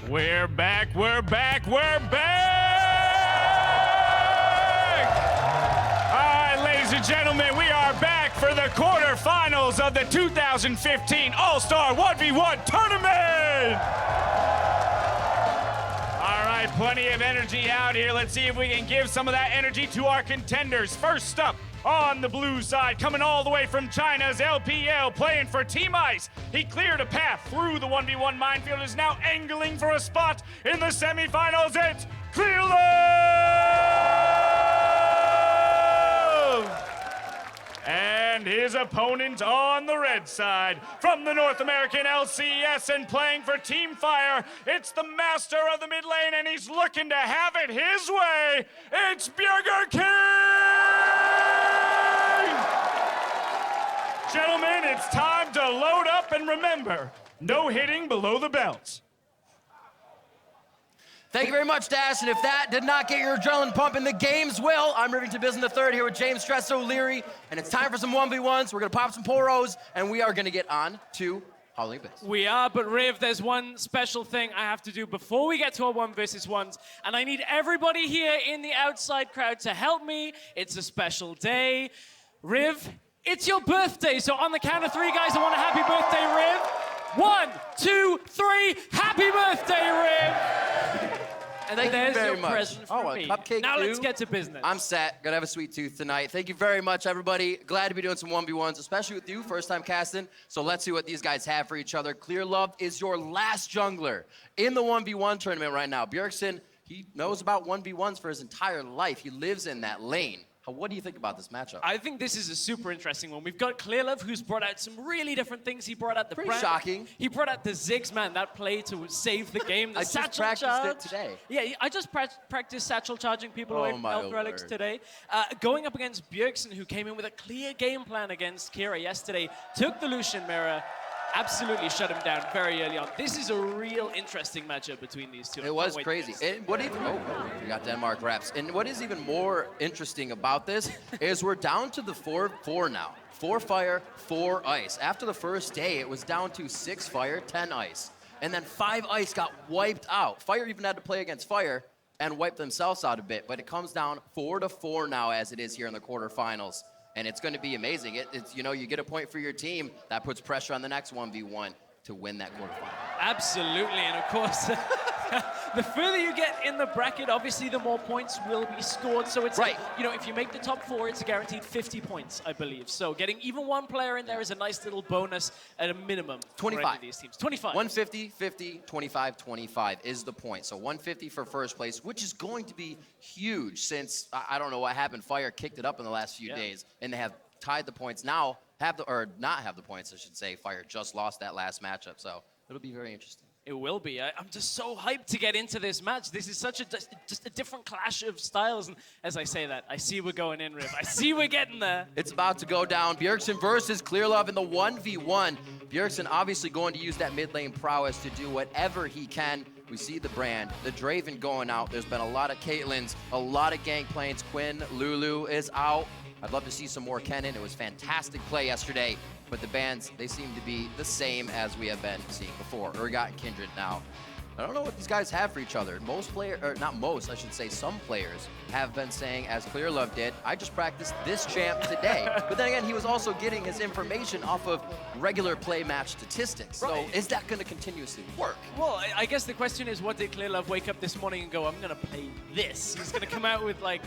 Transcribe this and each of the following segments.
We're back, we're back, we're back! All right, ladies and gentlemen, we are back for the quarterfinals of the 2015 All-Star 1v1 Tournament! All right, plenty of energy out here. Let's see if we can give some of that energy to our contenders. First up, on the blue side, coming all the way from China's LPL, playing for Team Ice. He cleared a path through the 1v1 minefield, is now angling for a spot in the semifinals. It's Clearlove! And his opponent on the red side, from the North American LCS and playing for Team Fire, it's the master of the mid lane, and he's looking to have it his way. It's Bjergsen! Gentlemen, it's time to load up, and remember, no hitting below the belt. Thank you very much, Dash, and if that did not get your adrenaline pumping, the games will. I'm Rivington Business III here with James Stresso Leary, and it's time for some 1v1s. We're gonna pop some poros, and we are gonna get on to Halloween Biz. We are, but Riv, there's one special thing I have to do before we get to our 1 versus 1s, and I need everybody here in the outside crowd to help me. It's a special day. Riv, it's your birthday, so on the count of 3, guys, I want a happy birthday, Riv. 1, 2, 3, happy birthday, Riv! And thank you very much. Present for me. A cupcake now too. let's get to business. I'm set. Gonna have a sweet tooth tonight. Thank you very much, everybody. Glad to be doing some 1v1s, especially with you, first time casting. So let's see what these guys have for each other. Clearlove is your last jungler in the 1v1 tournament right now. Bjergsen, he knows about 1v1s for his entire life. He lives in that lane. What do you think about this matchup? I think this is a super interesting one. We've got Clearlove, who's brought out some really different things. He brought out the Pretty shocking. He brought out the Ziggs, man, that play to save the game. The I just satchel practiced charge. it today. Yeah, I just practiced satchel charging people away from Elf Relics word. today. Going up against Bjergsen, who came in with a clear game plan against Kira yesterday, took the Lucian mirror, absolutely shut him down very early on. This is a real interesting matchup between these two. It was crazy. We got Denmark reps. And what is even more interesting about this is we're down to the 4-4 now. 4 fire, 4 ice. After the first day, it was down to 6 fire, 10 ice. And then 5 ice got wiped out. Fire even had to play against fire and wipe themselves out a bit. But it comes down 4-4 now as it is here in the quarterfinals. And it's going to be amazing. It's you know, you get a point for your team. That puts pressure on the next 1v1 to win that quarterfinal. Absolutely, and of course, the further you get in the bracket, obviously the more points will be scored. So it's right. Like, you know, if you make the top 4, it's a guaranteed 50 points, I believe. So getting even one player in there is a nice little bonus at a minimum. 25. For any of these teams. 25. 150, 50, 25, 25 is the point. So 150 for first place, which is going to be huge since, I don't know what happened. Fire kicked it up in the last few days, and they have tied the points now, not have the points, I should say. Fire just lost that last matchup, so it'll be very interesting. It will be. I'm just so hyped to get into this match. This is such just a different clash of styles. And as I say that, I see we're going in, Riv. I see we're getting there. It's about to go down. Bjergsen versus Clearlove in the 1v1. Bjergsen obviously going to use that mid lane prowess to do whatever he can. We see the brand, the Draven going out. There's been a lot of Caitlyn's, a lot of Gangplanes. Quinn, Lulu is out. I'd love to see some more Kennen. It was fantastic play yesterday, but the bans, they seem to be the same as we have been seeing before. Urgot and Kindred now. I don't know what these guys have for each other. Most players, or not most, I should say, some players have been saying, as Clearlove did, I just practiced this champ today. But then again, he was also getting his information off of regular play match statistics. Right. So is that going to continuously work? Well, I guess the question is, what did Clearlove wake up this morning and go, I'm going to play this? He's going to come out with, like,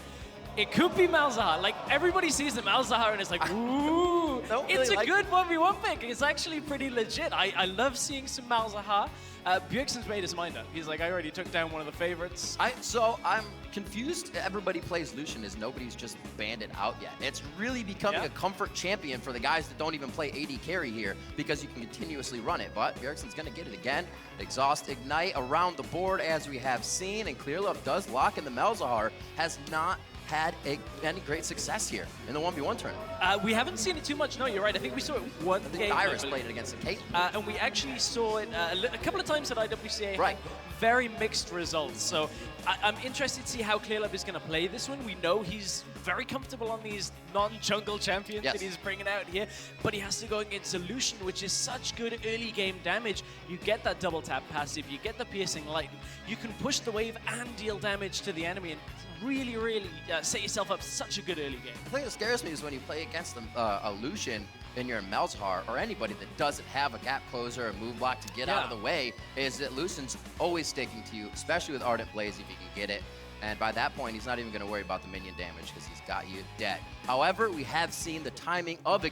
it could be Malzahar. Like, everybody sees the Malzahar and it's like, ooh, it's a good 1v1 pick. It's actually pretty legit. I love seeing some Malzahar. Bjergsen's made his mind up. He's like, I already took down one of the favorites. So I'm confused. Everybody plays Lucian as nobody's just banned it out yet. It's really becoming a comfort champion for the guys that don't even play AD carry here because you can continuously run it. But Bjergsen's going to get it again. Exhaust, Ignite around the board as we have seen. And Clearlove does lock in the Malzahar. Has not had any great success here in the 1v1 tournament. We haven't seen it too much, no, you're right. I think we saw it one game. Iris played it against the Kate. And we actually saw it a couple of times at IWCA. Right. Very mixed results. So I'm interested to see how Clearlove is going to play this one. We know he's very comfortable on these non-jungle champions that he's bringing out here, but he has to go against Lucian, which is such good early game damage. You get that double tap passive, you get the piercing light, you can push the wave and deal damage to the enemy, and really, really set yourself up such a good early game. The thing that scares me is when you play against a Lucian and you're in Malzahar, or anybody that doesn't have a gap closer or move block to get out of the way, is that Lucian's always sticking to you, especially with Ardent Blaze if you can get it. And by that point, he's not even going to worry about the minion damage because he's got you dead. However, we have seen the timing of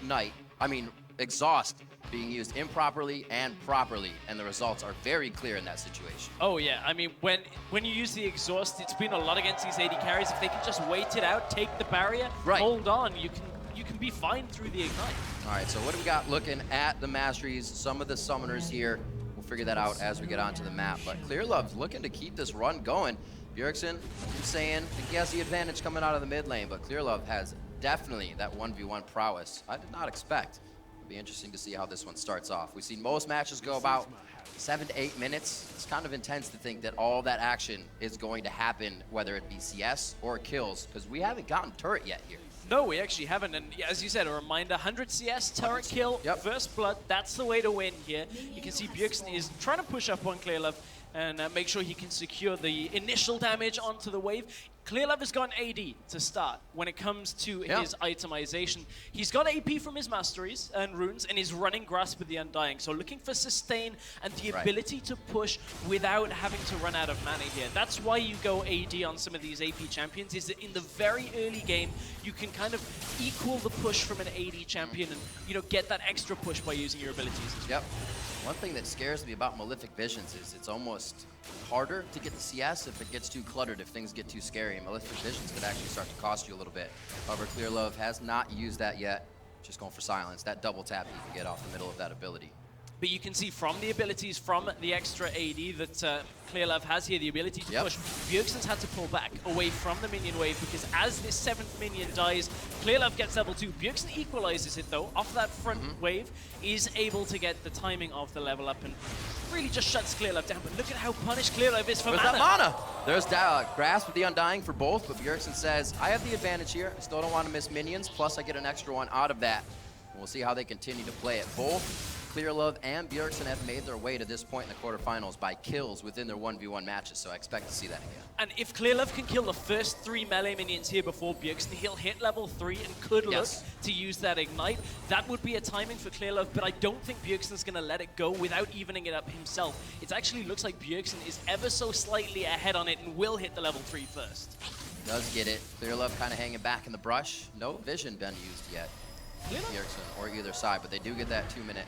Exhaust, being used improperly and properly, and the results are very clear in that situation. Oh yeah, I mean, when you use the Exhaust, it's been a lot against these AD carries. If they can just wait it out, take the barrier, hold on, you can be fine through the Ignite. All right, so what do we got looking at the Masteries? Some of the summoners here. We'll figure that out as we get onto the map. But Clearlove's looking to keep this run going. Bjergsen, I'm saying, I think he has the advantage coming out of the mid lane, but Clearlove has definitely that 1v1 prowess I did not expect. It'll be interesting to see how this one starts off. We've seen most matches go about 7 to 8 minutes. It's kind of intense to think that all that action is going to happen, whether it be CS or kills, because we haven't gotten turret yet here. No, we actually haven't, and as you said, a reminder, 100 CS, turret kill, first blood, that's the way to win here. You can see Bjergsen is trying to push up on Clearlove and make sure he can secure the initial damage onto the wave. Clearlove has got AD to start when it comes to his itemization. He's got AP from his masteries and runes, and he's running Grasp with the Undying. So looking for sustain and the ability to push without having to run out of mana here. That's why you go AD on some of these AP champions, is that in the very early game, you can kind of equal the push from an AD champion and get that extra push by using your abilities. Yep. One thing that scares me about Malefic Visions is it's almost harder to get the CS if it gets too cluttered, if things get too scary. And Malefic Visions could actually start to cost you a little bit. However, Clearlove has not used that yet. Just going for silence. That double tap you can get off the middle of that ability. But you can see from the abilities from the extra AD that Clearlove has here, the ability to push. Bjergsen's had to pull back away from the minion wave because as this 7th minion dies, Clearlove gets level 2. Bjergsen equalizes it though, off that front wave, is able to get the timing of the level up and really just shuts Clearlove down. But look at how punished Clearlove is for mana. That mana? There's Grasp with the Undying for both, but Bjergsen says, I have the advantage here. I still don't want to miss minions, plus I get an extra one out of that. We'll see how they continue to play it. Both Clearlove and Bjergsen have made their way to this point in the quarterfinals by kills within their 1v1 matches, so I expect to see that again. And if Clearlove can kill the first 3 melee minions here before Bjergsen, he'll hit level 3 and could look to use that Ignite. That would be a timing for Clearlove, but I don't think Bjergsen's going to let it go without evening it up himself. It actually looks like Bjergsen is ever so slightly ahead on it and will hit the level 3 first. Does get it. Clearlove kind of hanging back in the brush. No vision been used yet. Bjergsen or either side, but they do get that 2-minute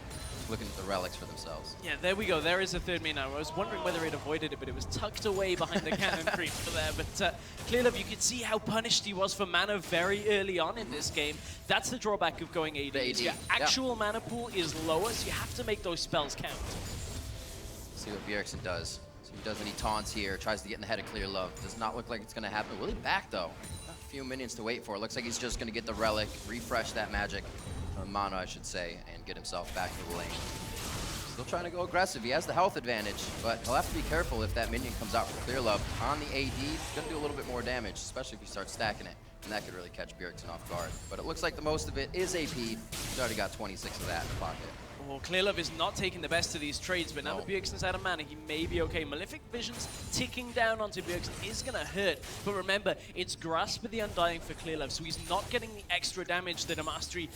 looking at the relics for themselves. Yeah, there we go. There is a 3rd minion. I was wondering whether it avoided it, but it was tucked away behind the cannon creep for there. But Clearlove, you could see how punished he was for mana very early on in this game. That's the drawback of going AD. Your actual mana pool is lower, so you have to make those spells count. See what Bjergsen does. So he does any taunts here, tries to get in the head of Clearlove. Does not look like it's going to happen. Will he back, though? A few minions to wait for. Looks like he's just going to get the relic, refresh that magic. Mana, I should say, and get himself back to the lane. Still trying to go aggressive. He has the health advantage, but he'll have to be careful if that minion comes out for Clearlove. On the AD, he's going to do a little bit more damage, especially if he starts stacking it, and that could really catch Bjergsen off guard. But it looks like the most of it is AP. He's already got 26 of that in the pocket. Well, Clearlove is not taking the best of these trades, but now that Bjergsen's out of mana, he may be okay. Malefic Visions ticking down onto Bjergsen is going to hurt, but remember, it's Grasp with the Undying for Clearlove, so he's not getting the extra damage that a mastery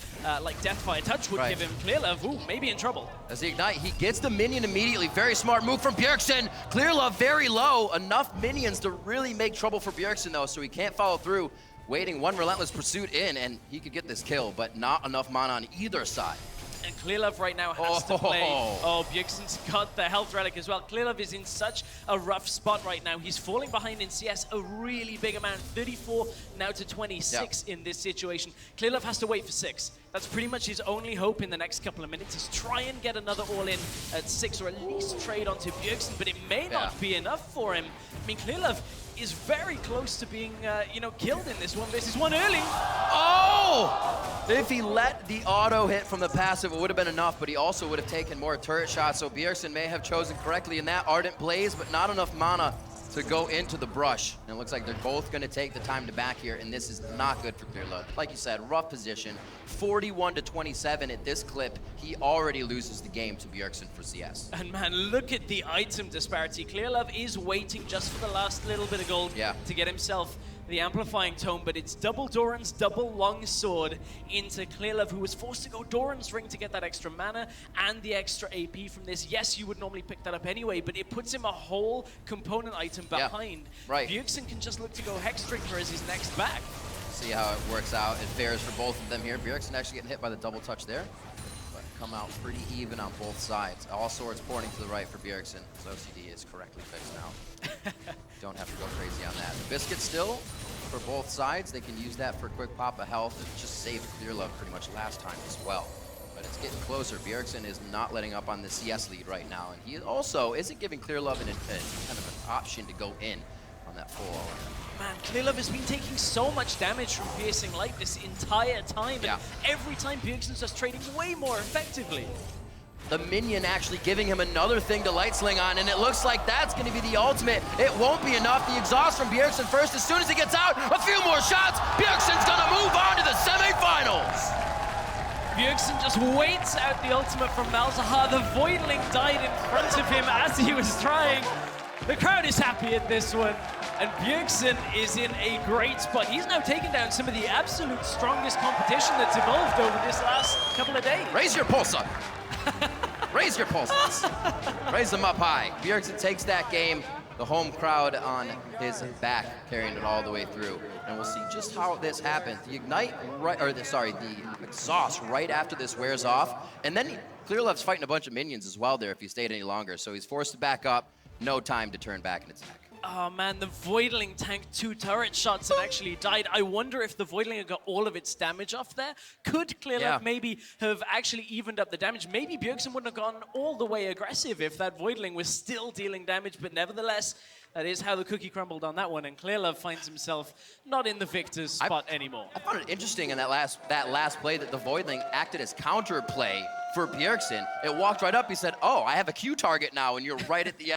like Deathfire Touch would give him. Clearlove, ooh, maybe in trouble. As the Ignite, he gets the minion immediately. Very smart move from Bjergsen. Clearlove very low. Enough minions to really make trouble for Bjergsen, though, so he can't follow through. Waiting one relentless pursuit in, and he could get this kill, but not enough mana on either side. And Clearlove right now has to play. Oh, Bjergsen's got the health relic as well. Clearlove is in such a rough spot right now. He's falling behind in CS a really big amount. 34 now to 26 in this situation. Clearlove has to wait for 6. That's pretty much his only hope in the next couple of minutes, is try and get another all-in at 6, or at least trade onto Bjergsen, but it may not be enough for him. I mean, Clearlove is very close to being, killed in this 1v1 early. Oh! If he let the auto hit from the passive, it would have been enough, but he also would have taken more turret shots, so Bjergsen may have chosen correctly in that Ardent Blaze, but not enough mana to go into the brush. And it looks like they're both going to take the time to back here, and this is not good for Clearlove. Like you said, rough position. 41-27 at this clip. He already loses the game to Bjergsen for CS. And man, look at the item disparity. Clearlove is waiting just for the last little bit of gold to get himself the amplifying tome, but it's double Doran's double long sword into Clearlove, who was forced to go Doran's ring to get that extra mana and the extra AP from this. Yes, you would normally pick that up anyway, but it puts him a whole component item behind. Right. Bjergsen can just look to go Hexdrinker as his next back. See how it works out. It fares for both of them here. Bjergsen actually getting hit by the double touch there, but come out pretty even on both sides. All swords pointing to the right for Bjergsen. So OCD is correctly fixed now. Don't have to go crazy on that. The biscuit still for both sides. They can use that for a quick pop of health. It just saved Clearlove pretty much last time as well. But it's getting closer. Bjergsen is not letting up on the CS lead right now, and he also isn't giving Clearlove kind of an option to go in on that full all. Man, Clearlove has been taking so much damage from Piercing Light this entire time, and every time Bjergsen's just trading way more effectively. The minion actually giving him another thing to light sling on, and it looks like that's going to be the ultimate. It won't be enough. The exhaust from Bjergsen first. As soon as he gets out, a few more shots. Bjergsen's going to move on to the semifinals. Bjergsen just waits out the ultimate from Malzahar. The Voidling died in front of him as he was trying. The crowd is happy at this one, and Bjergsen is in a great spot. He's now taken down some of the absolute strongest competition that's evolved over this last couple of days. Raise your pulse up. Raise your pulses. Raise them up high. Bjergsen takes that game. The home crowd on his back, carrying it all the way through. And we'll see just how this happens. The ignite, the exhaust right after this wears off. And then Clearlove's fighting a bunch of minions as well there if he stayed any longer. So he's forced to back up. No time to turn back and attack. Oh man, the Voidling tanked 2 turret shots and actually died. I wonder if the Voidling got all of its damage off there. Could Clearlove maybe have actually evened up the damage? Maybe Bjergsen wouldn't have gone all the way aggressive if that Voidling was still dealing damage, but nevertheless, that is how the cookie crumbled on that one, and Clearlove finds himself not in the victor's spot anymore. I found it interesting in that last play that the Voidling acted as counter play for Bjergsen. It walked right up, he said, oh, I have a Q target now, and you're right at the